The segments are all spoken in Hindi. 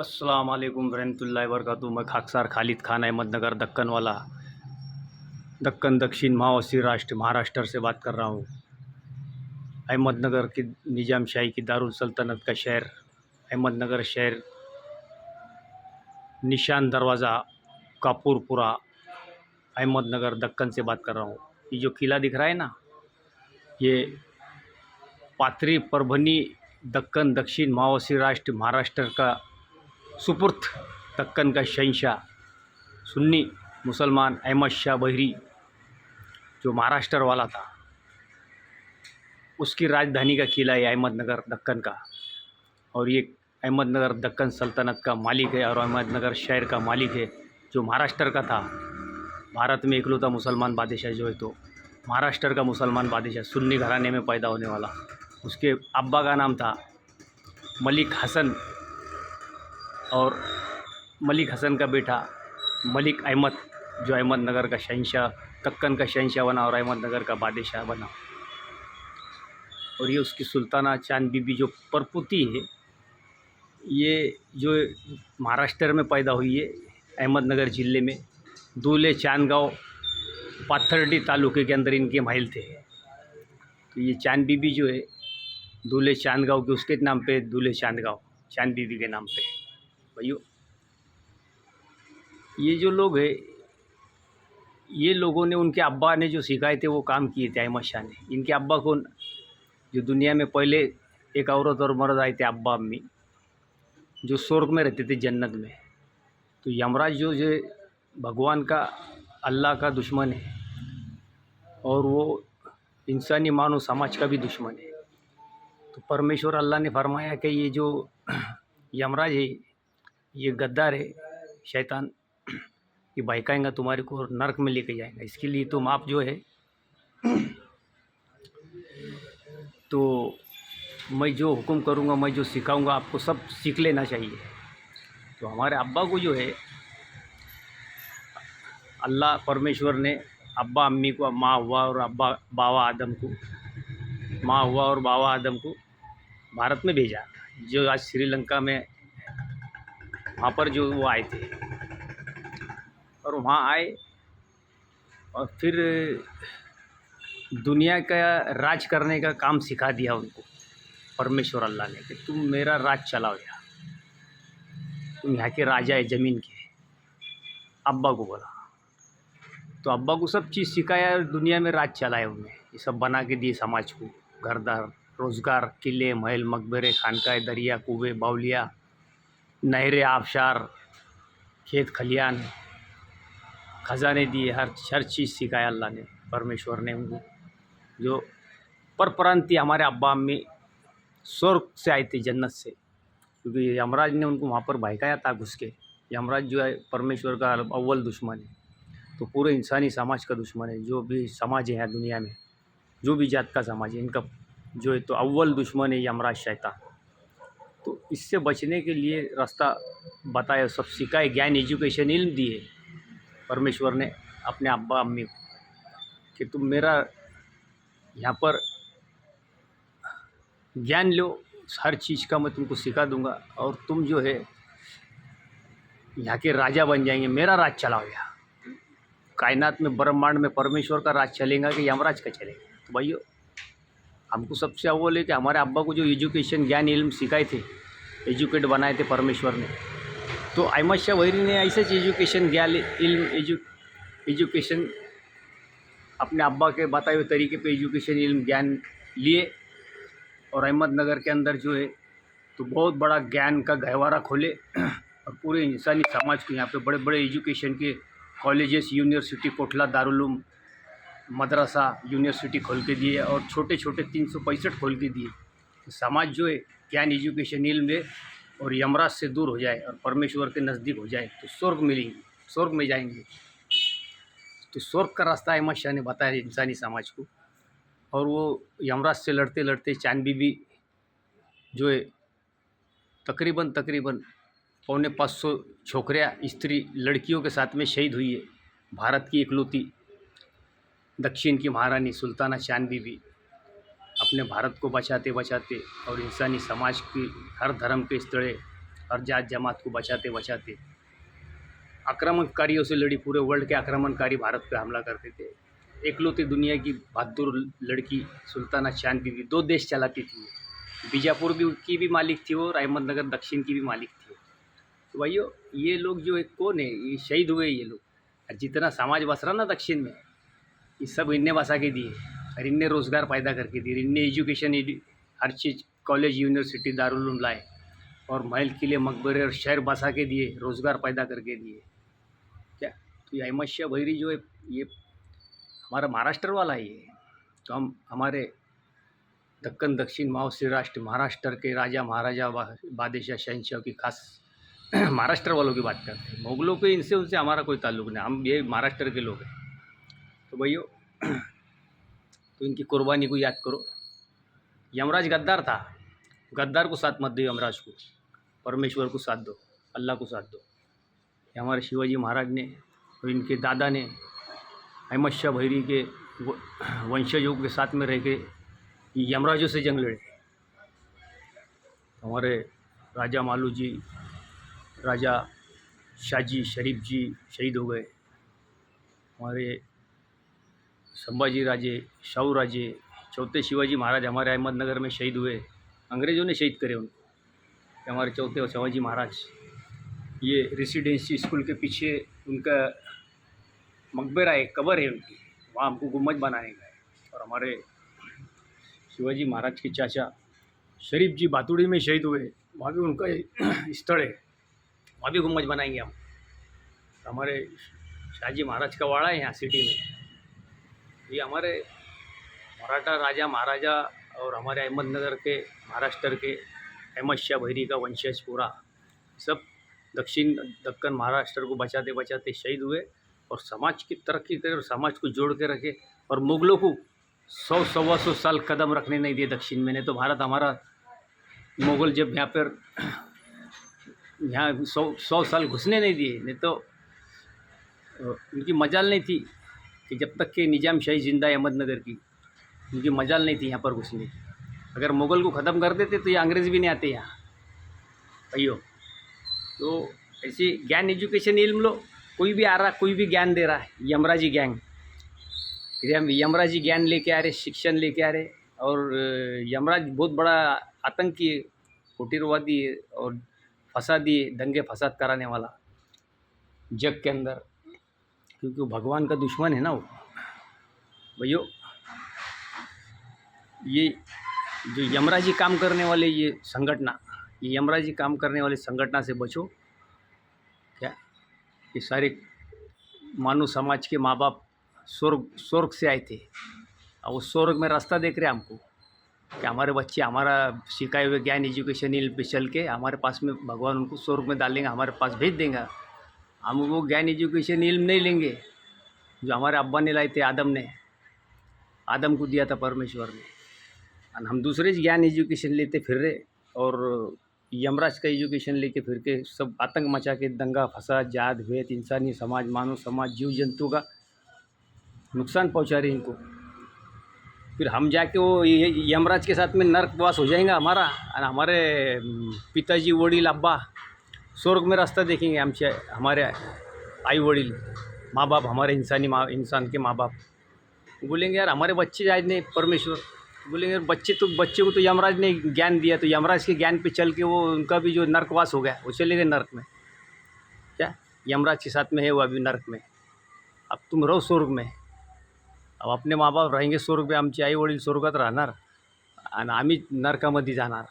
अस्सलाम वालेकुम रहमतुल्लाहि वबरकातुहू। मैं खाकसार खालिद खान अहमदनगर दक्कन वाला दक्कन दक्षिण महावसी राष्ट्र महाराष्ट्र से बात कर रहा हूँ। अहमदनगर की निज़ाम शाही की दारुल सल्तनत का शहर अहमदनगर शहर, निशान दरवाज़ा, कापूरपुरा, अहमदनगर दक्कन से बात कर रहा हूँ। ये जो किला दिख रहा है ना, ये पाथरी परभनी दक्कन दक्षिण महावसी राष्ट्र महाराष्ट्र का सुपुर्द दक्कन का शहंशाह सुन्नी मुसलमान अहमद शाह बहरी जो महाराष्ट्र वाला था, उसकी राजधानी का किला है अहमदनगर दक्कन का। और ये अहमदनगर दक्कन सल्तनत का मालिक है और अहमदनगर शहर का मालिक है जो महाराष्ट्र का था। भारत में इकलौता मुसलमान बादशाह जो है, तो महाराष्ट्र का मुसलमान बादशाह सुन्नी घराने में पैदा होने वाला। उसके अब्बा का नाम था मलिक हसन और मलिक हसन का बेटा मलिक अहमद जो अहमदनगर का शहंशाह, दक्कन का शहंशाह बना और अहमदनगर का बादशाह बना। और ये उसकी सुल्ताना चांद बीबी जो परपुती है, ये जो महाराष्ट्र में पैदा हुई है, अहमदनगर ज़िले में दूल्हे चांदगांव पाथर्डी तालुके के अंदर इनके महल थे। तो ये चांद बीबी जो है दूल्हे चांदगांव के उसके नाम पे दूल्हे चांदगांव चांद बीबी के नाम पे। भाइयों, ये जो लोग हैं, ये लोगों ने उनके अब्बा ने जो सिखाए थे वो काम किए थे अहमद शाह ने। इनके अब्बा को जो दुनिया में पहले एक औरत और मर्द आए थे, अब्बा अम्मी, जो स्वर्ग में रहते थे जन्नत में। तो यमराज जो भगवान का अल्लाह का दुश्मन है और वो इंसानी मानव समाज का भी दुश्मन है। तो परमेश्वर अल्लाह ने फरमाया कि ये जो यमराज है ये गद्दार है, शैतान, ये बहकाएंगा तुम्हारे को और नरक में लेके जाएंगा। इसके लिए तुम आप जो है तो मैं जो हुक्म करूँगा, मैं जो सिखाऊंगा, आपको सब सीख लेना चाहिए। तो हमारे अब्बा को जो है अल्लाह परमेश्वर ने अब्बा अम्मी को, माँ हुआ और अब्बा बाबा आदम को, माँ हुआ और बाबा आदम को भारत में भेजा, जो आज श्रीलंका में वहाँ पर जो वो आए थे। और वहाँ आए और फिर दुनिया का राज करने का काम सिखा दिया उनको परमेश्वर अल्लाह ने कि तुम मेरा राज चलाओ, यहाँ तुम यहाँ के राजा है ज़मीन के। अब्बा को बोला, तो अब्बा को सब चीज़ सिखाया और दुनिया में राज चलाया उन्हें। ये सब बना के दिए समाज को, घरदार, रोज़गार, किले, महल, मकबरे, खानकाएँ, दरिया, कुएँ, बावलिया, नहरें, आबशार, खेत खलियान, खजाने दिए, हर चीज़ सिखाया अल्लाह ने, परमेश्वर ने उनको। जो परप्रांतीय हमारे अब्बा अम्मी स्वर्ग से आए थे, जन्नत से, क्योंकि यमराज ने उनको वहाँ पर बहकाया था घुस के। यमराज जो है परमेश्वर का अव्वल दुश्मन है, तो पूरे इंसानी समाज का दुश्मन है। जो भी समाज है यहाँ दुनिया में, जो भी जात का समाज है, इनका जो है तो अव्वल दुश्मन है यमराज, शैतान। तो इससे बचने के लिए रास्ता बताया, सब सिखाए, ज्ञान, एजुकेशन, इल्म दिए परमेश्वर ने अपने अब्बा अम्मी को कि तुम मेरा यहाँ पर ज्ञान लो, हर चीज़ का मैं तुमको सिखा दूंगा और तुम जो है यहाँ के राजा बन जाएंगे, मेरा राज चलाओ। यहाँ कायनात में, ब्रह्मांड में परमेश्वर का राज चलेगा कि यमराज का चलेगा। तो भाइयों, हमको सबसे अव्वल है कि हमारे अब्बा को जो एजुकेशन, ज्ञान, इल्म सिखाए थे, एजुकेट बनाए थे परमेश्वर ने। तो अहमद शाह बहरी ने ऐसे एजुकेशन, ज्ञान, इल्म, एजुकेशन अपने अब्बा के बताए हुए तरीके पे एजुकेशन, इल्म, ज्ञान लिए और अहमदनगर के अंदर जो है तो बहुत बड़ा ज्ञान का गहवारा खोले और पूरे इंसानी समाज को यहाँ पे बड़े बड़े एजुकेशन के कॉलेजेस, यूनिवर्सिटी, कोटला दारुल मदरसा, यूनिवर्सिटी खोल के दिए और छोटे छोटे 365 खोल के दिए। तो समाज जो है ज्ञान, एजुकेशन, इल्म ले और यमराज से दूर हो जाए और परमेश्वर के नज़दीक हो जाए तो स्वर्ग मिलेंगे, स्वर्ग में जाएंगे। तो स्वर्ग का रास्ता अहमद शाह ने बताया इंसानी समाज को। और वो यमराज से लड़ते लड़ते चांद बीबी जो है तकरीबन 550 छोकरियाँ, स्त्री, लड़कियों के साथ में शहीद हुई है। भारत की इकलौती दक्षिण की महारानी सुल्ताना चांद बीबी अपने भारत को बचाते बचाते और इंसानी समाज की हर धर्म के स्थले, हर जात जमात को बचाते बचाते आक्रामणकारियों से लड़ी, पूरे वर्ल्ड के आक्रामणकारी भारत पे हमला करते थे। एकलौती दुनिया की बहादुर लड़की सुल्ताना चांद बीबी 2 देश चलाती थी। बीजापुर भी की भी मालिक थी वो, और अहमदनगर दक्षिण की भी मालिक थी। तो भाइयों, ये लोग जो है कौन है, ये शहीद हुए ये लोग। जितना समाज बस रहा ना दक्षिण में, ये सब इनने बसा के दिए, और इनने रोज़गार पैदा करके दिए, इनने एजुकेशन हर चीज़, कॉलेज यूनिवर्सिटी दारुल उलूम लाए, और महल किले मकबरे और शहर बसा के दिए, रोज़गार पैदा करके दिए। क्या तो ये अहमद शाह भैरी जो है, ये हमारा महाराष्ट्र वाला ही है। तो हम हमारे दक्कन दक्षिण माओसी राष्ट्र महाराष्ट्र के राजा महाराजा बादशाह शहनशाह की खास महाराष्ट्र वालों की बात करते हैं। मुगलों पे इनसे उनसे हमारा कोई ताल्लुक नहीं, हम ये महाराष्ट्र के लोग हैं। तो भैया तो इनकी कुर्बानी को याद करो। यमराज गद्दार था, गद्दार को साथ मत दो, यमराज को, परमेश्वर को साथ दो, अल्लाह को साथ दो। ये हमारे शिवाजी महाराज ने और इनके दादा ने अहमद शाह भैरी के वंशजों के साथ में रह के यमराजों से जंग लड़े। हमारे राजा मालू जी, राजा शाहजी शरीफ जी शहीद हो गए। हमारे संभाजी राजे, शाहू राजे, चौथे शिवाजी महाराज हमारे अहमदनगर में शहीद हुए। अंग्रेज़ों ने शहीद करे उनको। हमारे चौथे शिवाजी महाराज, ये रेसिडेंसी स्कूल के पीछे उनका मकबरा है, कब्र है उनकी, वहाँ हमको गुम्बद बनाने का है। और हमारे शिवाजी महाराज के चाचा शरीफ जी बातुड़ी में शहीद हुए, वहाँ भी उनका स्थल है, वहाँ भी गुम्बद बनाएंगे हम। हमारे शाहजी महाराज का वाड़ा है यहाँ सिटी में। ये हमारे मराठा राजा महाराजा और हमारे अहमदनगर के, महाराष्ट्र के अहमद शाह भैरी का वंशज पूरा सब दक्षिण दक्कन महाराष्ट्र को बचाते बचाते शहीद हुए, और समाज की तरक्की करे और समाज को जोड़ के रखे। और मुगलों को 100-125 साल कदम रखने नहीं दिए दक्षिण में। नहीं तो भारत हमारा, मुग़ल जब यहाँ पर यहाँ 100 साल घुसने नहीं दिए, नहीं तो उनकी मजाल नहीं थी कि जब तक कि निजाम शाही जिंदा है अहमदनगर की, उनकी मजाल नहीं थी यहाँ पर घुसने की। अगर मुग़ल को ख़त्म कर देते तो ये अंग्रेज़ भी नहीं आते यहाँ भैया। तो ऐसी ज्ञान एजुकेशन इल्म लो, कोई भी आ रहा, कोई भी ज्ञान दे रहा है, यमराजी गैंग, हम यमराजी ज्ञान लेके आ रहे, शिक्षण लेके आ रहे। और यमराज बहुत बड़ा आतंकी है, फुटीरवादी है, और फसादी है, दंगे फसाद कराने वाला जग के अंदर, क्योंकि वो भगवान का दुश्मन है ना वो भैया। ये जो यमराजी काम करने वाले ये संगठना, ये यमराजी काम करने वाले संगठना से बचो। क्या ये सारे मानव समाज के माँ बाप स्वर्ग से आए थे, और वो स्वर्ग में रास्ता देख रहे हैं हमको कि हमारे बच्चे हमारा सिखाए हुए ज्ञान एजुकेशन इल्म पे चल के हमारे पास में भगवान उनको स्वर्ग में डालेंगे, हमारे पास भेज देंगे। हम वो ज्ञान एजुकेशन इल्म नहीं लेंगे जो हमारे अब्बा ने लाए थे, आदम को दिया था परमेश्वर ने, और हम दूसरे ज्ञान एजुकेशन लेते फिर रहे, और यमराज का एजुकेशन लेके फिर के सब आतंक मचा के दंगा फसाद जात भेद इंसानी समाज, मानव समाज, जीव जंतु का नुकसान पहुंचा रहे इनको। फिर हम जाके वो यमराज के साथ में नरकवास हो जाएगा हमारा, और हमारे पिताजी वडील अब्बा स्वर्ग में रास्ता देखेंगे। हमारे आई वडील माँ बाप, हमारे इंसान के माँ बाप बोलेंगे यार हमारे बच्चे आज नहीं, परमेश्वर बोलेंगे बच्चे को तो यमराज ने ज्ञान दिया, तो यमराज के ज्ञान पे चल के वो उनका भी जो नरकवास हो गया वो चले गए नरक में। क्या यमराज के साथ में है वो अभी नरक में, अब तुम रहो स्वर्ग में। अब अपने माँ बाप रहेंगे स्वर्ग में, आमचे आई वडील स्वर्गात राहणार आणि आम्ही नरकामध्ये जाणार।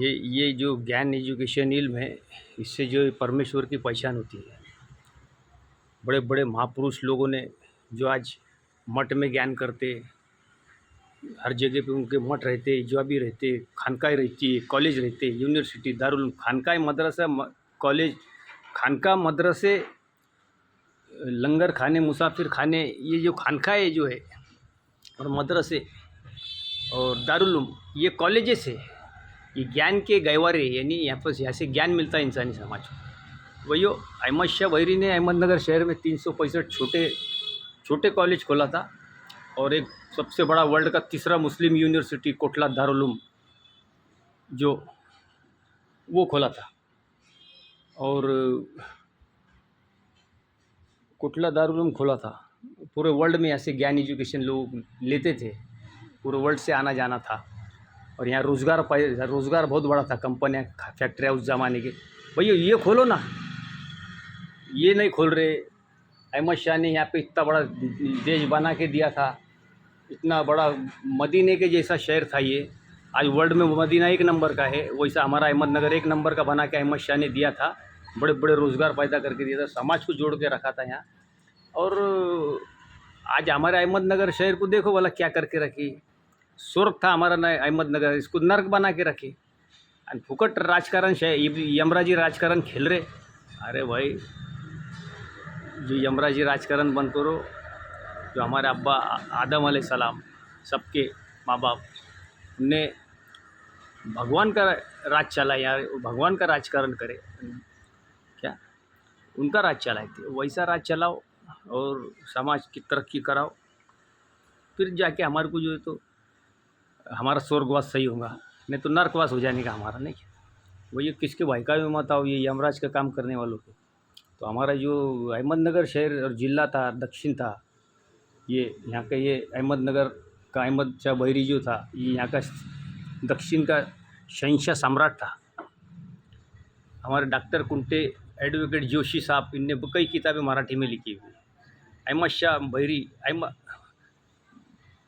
ये जो ज्ञान एजुकेशन इल्म है, इससे जो परमेश्वर की पहचान होती है। बड़े बड़े महापुरुष लोगों ने जो आज मठ में ज्ञान करते, हर जगह पे उनके मठ रहते, जो भी रहते, खानकाएँ रहती है, कॉलेज रहते, यूनिवर्सिटी दारुल खानकाएँ मदरसा कॉलेज, खानका मदरसे, लंगर खाने, मुसाफिर खाने, ये जो खानकाएँ जो है और मदरसे और दारुल ये कॉलेजेस है, ये ज्ञान के गहवारे, यानी यहाँ से ज्ञान मिलता है इंसानी समाज को। वही अहमद शाह भैरी ने अहमदनगर शहर में 365 छोटे कॉलेज खोला था, और एक सबसे बड़ा वर्ल्ड का तीसरा मुस्लिम यूनिवर्सिटी कोटला दारुल उलूम जो वो खोला था। और कुटला दारूलूम खोला था। पूरे वर्ल्ड में ऐसे ज्ञान एजुकेशन लोग लेते थे, पूरे वर्ल्ड से आना जाना था। और यहाँ रोज़गार बहुत बड़ा था, कंपनियाँ फैक्ट्रियाँ उस ज़माने की। भैया ये खोलो ना, ये नहीं खोल रहे। अहमद शाह ने यहाँ पे इतना बड़ा देश बना के दिया था, इतना बड़ा मदीने के जैसा शहर था ये। आज वर्ल्ड में मदीना एक नंबर का है, वैसा हमारा अहमदनगर एक नंबर का बना के अहमद शाह ने दिया था। बड़े बड़े रोज़गार पैदा करके दिया था, समाज को जोड़ के रखा था यहाँ। और आज हमारे अहमदनगर शहर को देखो भला क्या करके रखी। स्वर्ग था हमारा ना अहमदनगर, इसको नर्क बना के रखी। और फुकट राजकारण यमराजी राजकारण खेल रहे। अरे भाई, जो यमराजी राजकारण बंद करो। जो हमारे अब्बा आदम अलैहिस्सलाम, सबके माँ बाप ने भगवान का राज चला यार, भगवान का राजकारण करे क्या, उनका राज चलाए थे, वैसा राज चलाओ और समाज की तरक्की कराओ। फिर जाके हमारे को जो है तो हमारा स्वर्गवास सही होगा, नहीं तो नर्कवास हो जाने का हमारा। नहीं वो ये किसके भाई का भी मत आओ, ये यमराज का काम करने वालों को। तो हमारा जो अहमदनगर शहर और ज़िला था, दक्षिण था, ये यहाँ का ये अहमदनगर का अहमद शाह बहरी जो था, ये यहाँ का दक्षिण का शहंशाह सम्राट था। हमारे डॉक्टर कुंटे, एडवोकेट जोशी साहब, इनने कई किताबें मराठी में लिखी हुई। अहमद शाह बहरी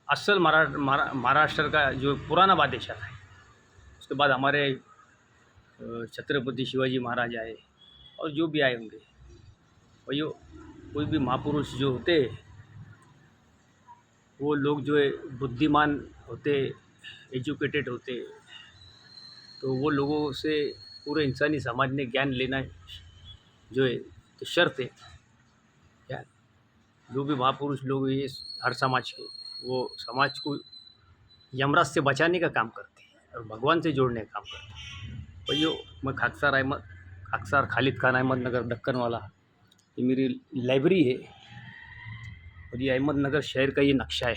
असल महाराष्ट्र का जो पुराना बादशाह था। उसके बाद हमारे छत्रपति शिवाजी महाराज आए और जो भी आए होंगे। और यो कोई भी महापुरुष जो होते, वो लोग जो है बुद्धिमान होते, एजुकेटेड होते, तो वो लोगों से पूरे इंसानी समाज ने ज्ञान लेना जो है तो शर्त है क्या। जो भी महापुरुष लोग ये हर समाज के, वो समाज को यमराज से बचाने का काम करते हैं और भगवान से जोड़ने का काम करते हैं। तो यो मैं खाकसार खालिद खान अहमदनगर दक्कन वाला, ये मेरी लाइब्रेरी है। और ये अहमदनगर शहर का ये नक्शा है,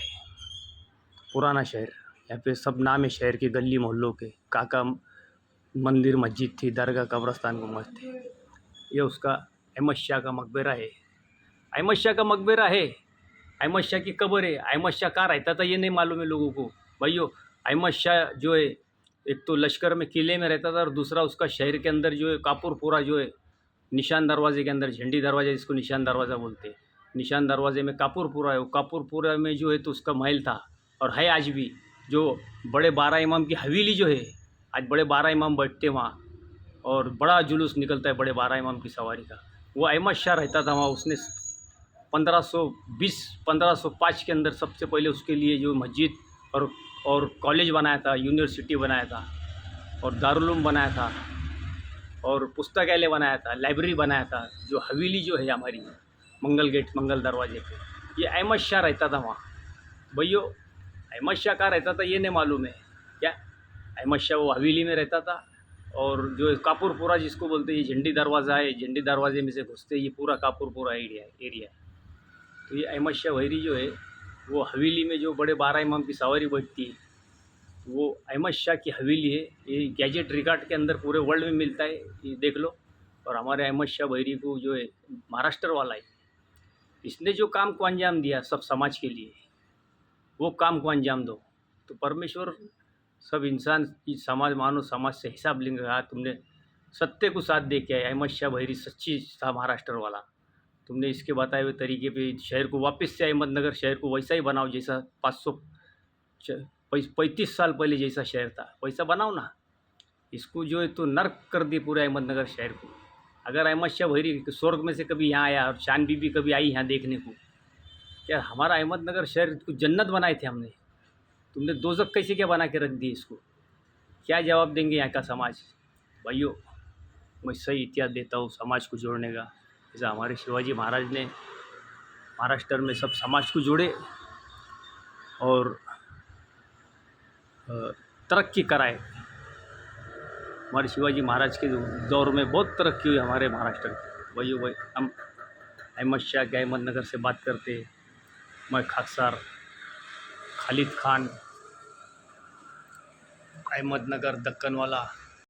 पुराना शहर। यहाँ पे सब नाम है शहर के, गली मोहल्लों के। काका मंदिर मस्जिद थी, दरगाह कब्रस्तान गुम्बद थे। ये उसका अहमद शाह का मकबरा है। अहमद शाह का मकबरा है, अहमद शाह की कब्र है। अहमद शाह कहाँ रहता था ये नहीं मालूम है लोगों को। भाइयों, अहमद शाह जो है एक तो लश्कर में किले में रहता था, और दूसरा उसका शहर के अंदर जो है कापुरपुरा जो है, निशान दरवाजे के अंदर, झंडी दरवाजा जिसको निशान दरवाज़ा बोलते हैं, निशान दरवाजे में कापुरपुरा है। वो कापुरपुरा में जो है तो उसका महल था, और है आज भी। जो बड़े 12 इमाम की हवेली जो है, आज बड़े 12 इमाम बैठते वहाँ, और बड़ा जुलूस निकलता है बड़े 12 इमाम की सवारी का। वो अहमद शाह रहता था वहाँ। उसने 1505 के अंदर सबसे पहले उसके लिए जो मस्जिद और कॉलेज बनाया था, यूनिवर्सिटी बनाया था, और दारुल बनाया था, और पुस्तकालय बनाया था, लाइब्रेरी बनाया था। जो हवेली जो है हमारी मंगल गेट, मंगल दरवाजे पे, ये अहमद शाह रहता था वहाँ। भैया, अहमद शाह कहाँ रहता था ये नहीं मालूम है क्या। अहमद शाह वो हवेली में रहता था। और जो कापुरपुरा जिसको बोलते हैं, ये झंडी दरवाज़ा है, झंडी दरवाजे में से घुसते ये पूरा कापुरपुरा एरिया है। तो ये अहमद शाह बहरी जो है, वो हवेली में जो बड़े 12 इमाम की सवारी बैठती है, वो अहमद शाह की हवेली है। ये गैजेट रिकॉर्ड के अंदर पूरे वर्ल्ड में मिलता है, ये देख लो। और हमारे अहमद शाह बहरी को जो है महाराष्ट्र वाला है, इसने जो काम को अंजाम दिया सब समाज के लिए, वो काम को अंजाम दो तो परमेश्वर सब इंसान की मानव समाज से हिसाब लेंगे। हाँ, तुमने सत्य को साथ दे के आए। अहमद शाह बहरी सच्ची था महाराष्ट्र वाला। तुमने इसके बताए हुए तरीके पे शहर को वापस से, अहमदनगर शहर को वैसा ही बनाओ जैसा 535 साल पहले जैसा शहर था, वैसा बनाओ ना। इसको जो है तो नर्क कर दिए पूरे अहमदनगर शहर को। अगर अहमद शाह बहरी स्वर्ग में से कभी यहाँ आया और शान बीबी कभी आई यहाँ देखने को, क्या हमारा अहमदनगर शहर को जन्नत बनाए थे हमने, तुमने दोज़ख कैसे क्या बना के रख दिए इसको। क्या जवाब देंगे यहाँ का समाज। भाइयों, मैं सही इतिहास देता हूँ समाज को जोड़ने का। जैसा हमारे शिवाजी महाराज ने महाराष्ट्र में सब समाज को जोड़े और तरक्की कराए। हमारे शिवाजी महाराज के दौर में बहुत तरक्की हुई हमारे महाराष्ट्र की। भाई हम अहमद शाह के अहमदनगर से बात करते। मैं खाकसार खालिद खान अहमदनगर दक्कन वाला